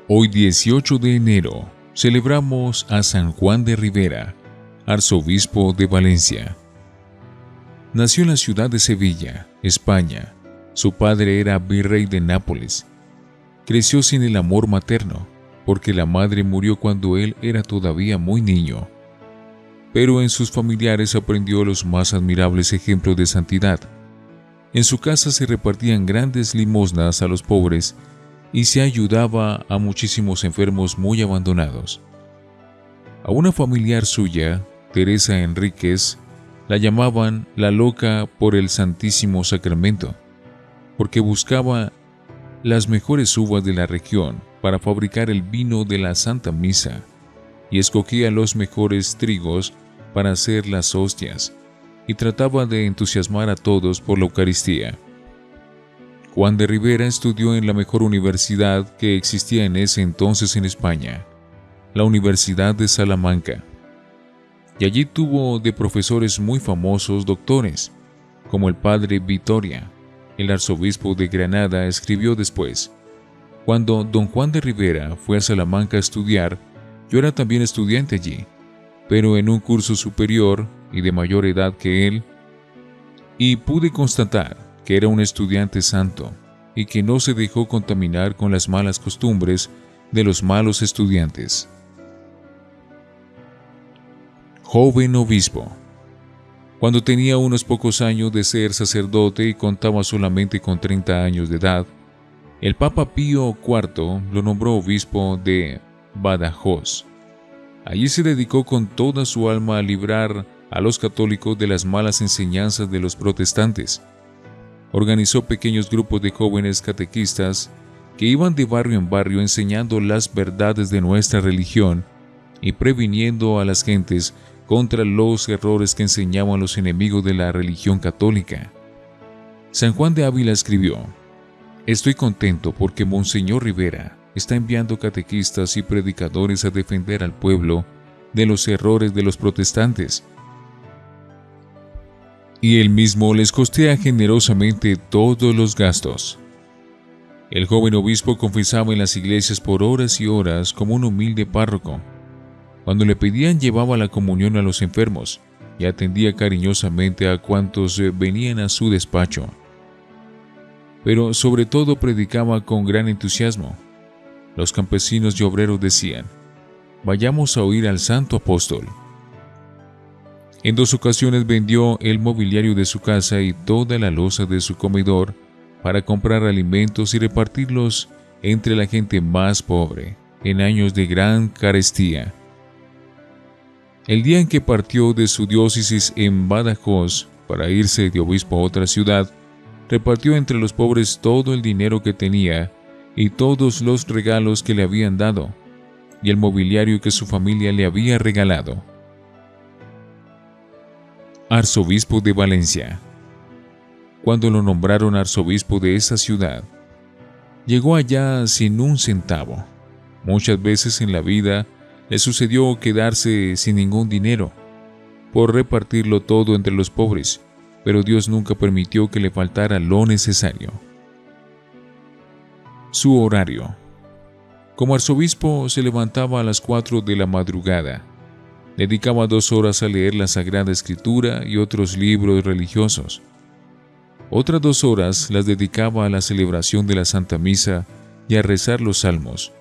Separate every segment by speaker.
Speaker 1: Hoy 18 de enero celebramos a San Juan de Ribera, arzobispo de Valencia. Nació en la ciudad de Sevilla, España. Su padre era virrey de Nápoles. Creció sin el amor materno, porque la madre murió cuando él era todavía muy niño. Pero en sus familiares aprendió los más admirables ejemplos de santidad. En su casa se repartían grandes limosnas a los pobres y se ayudaba a muchísimos enfermos muy abandonados. A una familiar suya, Teresa Enríquez, la llamaban la loca por el Santísimo Sacramento, porque buscaba las mejores uvas de la región para fabricar el vino de la Santa Misa y escogía los mejores trigos para hacer las hostias y trataba de entusiasmar a todos por la Eucaristía. Juan de Ribera estudió en la mejor universidad que existía en ese entonces en España, la Universidad de Salamanca, y allí tuvo de profesores muy famosos doctores, como el padre Vitoria. El arzobispo de Granada escribió después: cuando don Juan de Ribera fue a Salamanca a estudiar, yo era también estudiante allí, pero en un curso superior y de mayor edad que él, y pude constatar que era un estudiante santo y que no se dejó contaminar con las malas costumbres de los malos estudiantes. Joven obispo. Cuando tenía unos pocos años de ser sacerdote y contaba solamente con 30 años de edad, el Papa Pío IV lo nombró obispo de Badajoz. Allí se dedicó con toda su alma a librar a los católicos de las malas enseñanzas de los protestantes. Organizó pequeños grupos de jóvenes catequistas que iban de barrio en barrio enseñando las verdades de nuestra religión y previniendo a las gentes contra los errores que enseñaban los enemigos de la religión católica. San Juan de Ávila escribió: estoy contento porque Monseñor Ribera está enviando catequistas y predicadores a defender al pueblo de los errores de los protestantes. Y él mismo les costea generosamente todos los gastos. El joven obispo confesaba en las iglesias por horas y horas como un humilde párroco. Cuando le pedían, llevaba la comunión a los enfermos y atendía cariñosamente a cuantos venían a su despacho. Pero sobre todo predicaba con gran entusiasmo. Los campesinos y obreros decían: vayamos a oír al santo apóstol. En 2 ocasiones vendió el mobiliario de su casa y toda la loza de su comedor para comprar alimentos y repartirlos entre la gente más pobre, en años de gran carestía. El día en que partió de su diócesis en Badajoz para irse de obispo a otra ciudad, repartió entre los pobres todo el dinero que tenía y todos los regalos que le habían dado, y el mobiliario que su familia le había regalado. Arzobispo de Valencia. Cuando lo nombraron arzobispo de esa ciudad, llegó allá sin un centavo. Muchas veces en la vida le sucedió quedarse sin ningún dinero, por repartirlo todo entre los pobres, pero Dios nunca permitió que le faltara lo necesario. Su horario. Como arzobispo se levantaba a las 4 de la madrugada. Dedicaba 2 horas a leer la Sagrada Escritura y otros libros religiosos. Otras 2 horas las dedicaba a la celebración de la Santa Misa y a rezar los salmos.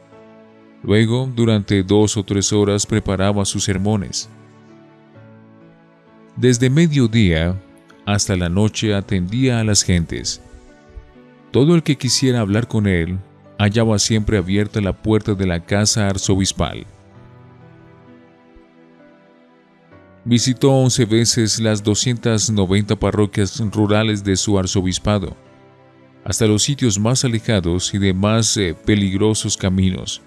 Speaker 1: Luego, durante 2 o 3 horas preparaba sus sermones. Desde mediodía hasta la noche atendía a las gentes. Todo el que quisiera hablar con él hallaba siempre abierta la puerta de la casa arzobispal. Visitó 11 veces las 290 parroquias rurales de su arzobispado, hasta los sitios más alejados y de más peligrosos caminos.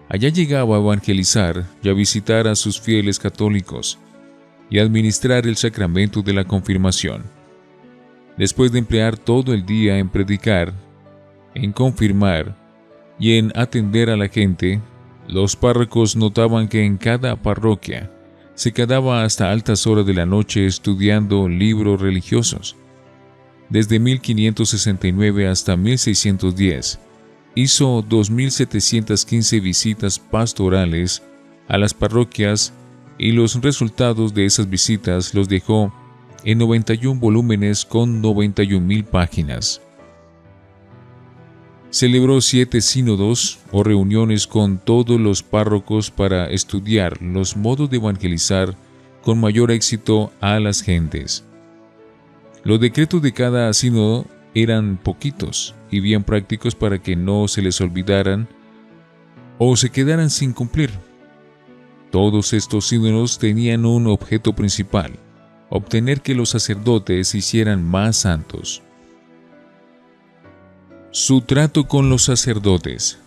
Speaker 1: Allá llegaba a evangelizar y a visitar a sus fieles católicos y a administrar el sacramento de la confirmación. Después de emplear todo el día en predicar, en confirmar y en atender a la gente, los párrocos notaban que en cada parroquia se quedaba hasta altas horas de la noche estudiando libros religiosos. Desde 1569 hasta 1610, hizo 2.715 visitas pastorales a las parroquias y los resultados de esas visitas los dejó en 91 volúmenes con 91.000 páginas. Celebró 7 sínodos o reuniones con todos los párrocos para estudiar los modos de evangelizar con mayor éxito a las gentes. Los decretos de cada sínodo eran poquitos y bien prácticos para que no se les olvidaran o se quedaran sin cumplir. Todos estos sínodos tenían un objeto principal: obtener que los sacerdotes se hicieran más santos. Su trato con los sacerdotes.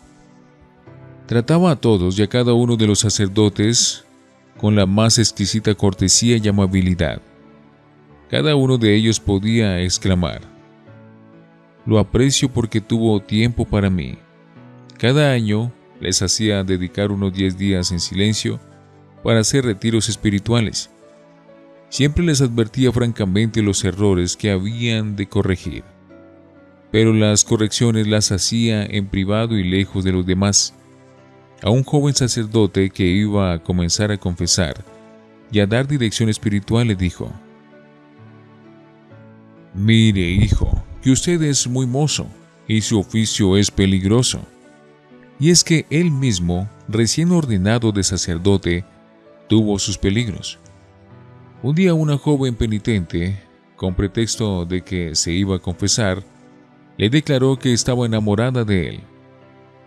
Speaker 1: Trataba a todos y a cada uno de los sacerdotes con la más exquisita cortesía y amabilidad. Cada uno de ellos podía exclamar: «Lo aprecio porque tuvo tiempo para mí». Cada año les hacía dedicar unos 10 días en silencio para hacer retiros espirituales. Siempre les advertía francamente los errores que habían de corregir, pero las correcciones las hacía en privado y lejos de los demás. A un joven sacerdote que iba a comenzar a confesar y a dar dirección espiritual le dijo: «Mire, hijo, que usted es muy mozo y su oficio es peligroso». Y es que él mismo, recién ordenado de sacerdote, tuvo sus peligros. Un día una joven penitente, con pretexto de que se iba a confesar, le declaró que estaba enamorada de él.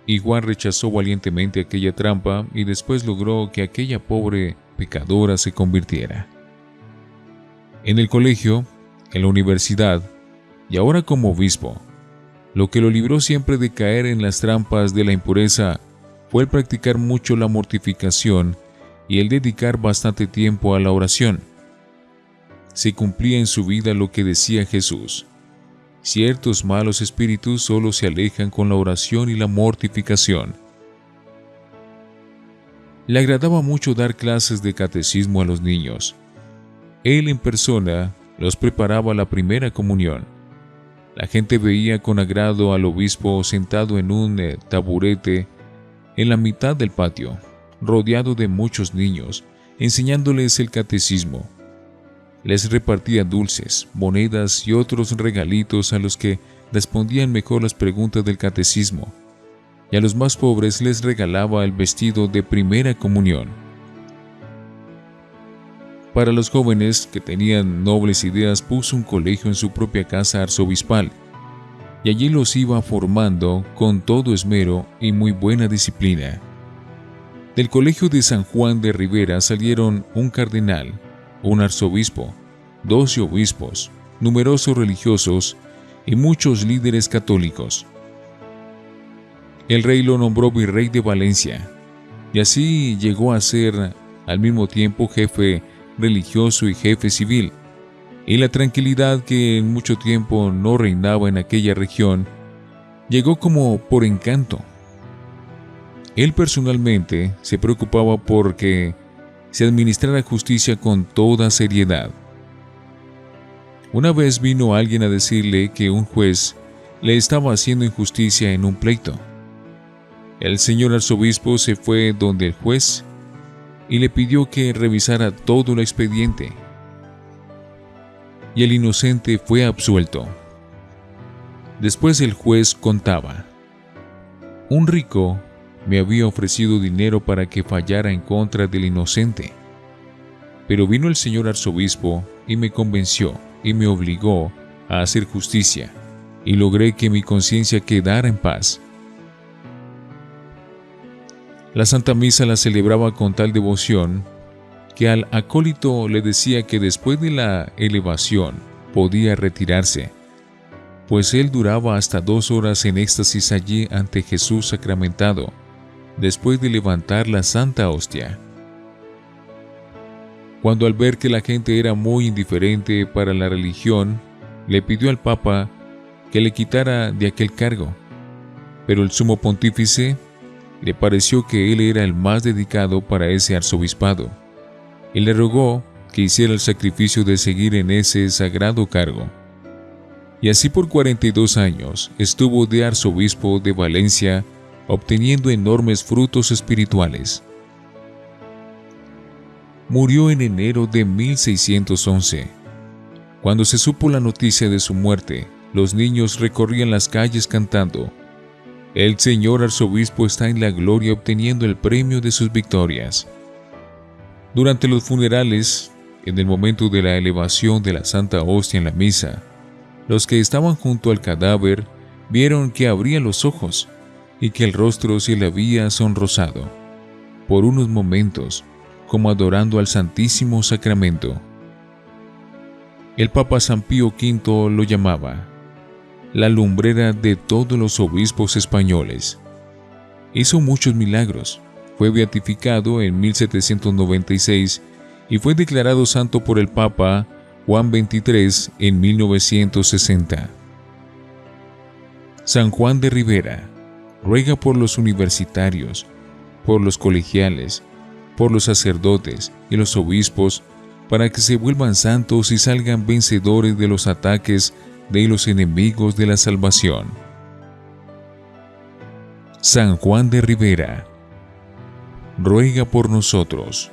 Speaker 1: Y Juan rechazó valientemente aquella trampa y después logró que aquella pobre pecadora se convirtiera. En el colegio, en la universidad y ahora como obispo, lo que lo libró siempre de caer en las trampas de la impureza fue el practicar mucho la mortificación y el dedicar bastante tiempo a la oración. Se cumplía en su vida lo que decía Jesús: ciertos malos espíritus solo se alejan con la oración y la mortificación. Le agradaba mucho dar clases de catecismo a los niños. Él en persona los preparaba a la primera comunión. La gente veía con agrado al obispo sentado en un taburete en la mitad del patio, rodeado de muchos niños, enseñándoles el catecismo. Les repartía dulces, monedas y otros regalitos a los que respondían mejor las preguntas del catecismo, y a los más pobres les regalaba el vestido de primera comunión. Para los jóvenes que tenían nobles ideas, puso un colegio en su propia casa arzobispal, y allí los iba formando con todo esmero y muy buena disciplina. Del colegio de San Juan de Ribera salieron un cardenal, un arzobispo, 12 obispos, numerosos religiosos y muchos líderes católicos. El rey lo nombró virrey de Valencia, y así llegó a ser al mismo tiempo jefe religioso y jefe civil, y la tranquilidad que en mucho tiempo no reinaba en aquella región llegó como por encanto. Él personalmente se preocupaba por que se administrara justicia con toda seriedad. Una vez vino alguien a decirle que un juez le estaba haciendo injusticia en un pleito. El señor arzobispo se fue donde el juez y le pidió que revisara todo el expediente. Y el inocente fue absuelto. Después el juez contaba: un rico me había ofrecido dinero para que fallara en contra del inocente. Pero vino el señor arzobispo y me convenció y me obligó a hacer justicia, y logré que mi conciencia quedara en paz. La Santa Misa la celebraba con tal devoción que al acólito le decía que después de la elevación podía retirarse, pues él duraba hasta 2 horas en éxtasis allí ante Jesús sacramentado, después de levantar la Santa Hostia. Cuando al ver que la gente era muy indiferente para la religión, le pidió al Papa que le quitara de aquel cargo, pero el sumo pontífice le pareció que él era el más dedicado para ese arzobispado, y le rogó que hiciera el sacrificio de seguir en ese sagrado cargo. y así por 42 años estuvo de arzobispo de Valencia, obteniendo enormes frutos espirituales. Murió en enero de 1611. Cuando se supo la noticia de su muerte, los niños recorrían las calles cantando: "El señor arzobispo está en la gloria obteniendo el premio de sus victorias". Durante los funerales, en el momento de la elevación de la Santa Hostia en la misa, los que estaban junto al cadáver vieron que abría los ojos y que el rostro se le había sonrosado, por unos momentos, como adorando al Santísimo Sacramento. El Papa San Pío V lo llamaba la lumbrera de todos los obispos españoles. Hizo muchos milagros, fue beatificado en 1796 y fue declarado santo por el Papa Juan XXIII en 1960. San Juan de Ribera ruega por los universitarios, por los colegiales, por los sacerdotes y los obispos, para que se vuelvan santos y salgan vencedores de los ataques de los enemigos de la salvación. San Juan de Ribera ruega por nosotros.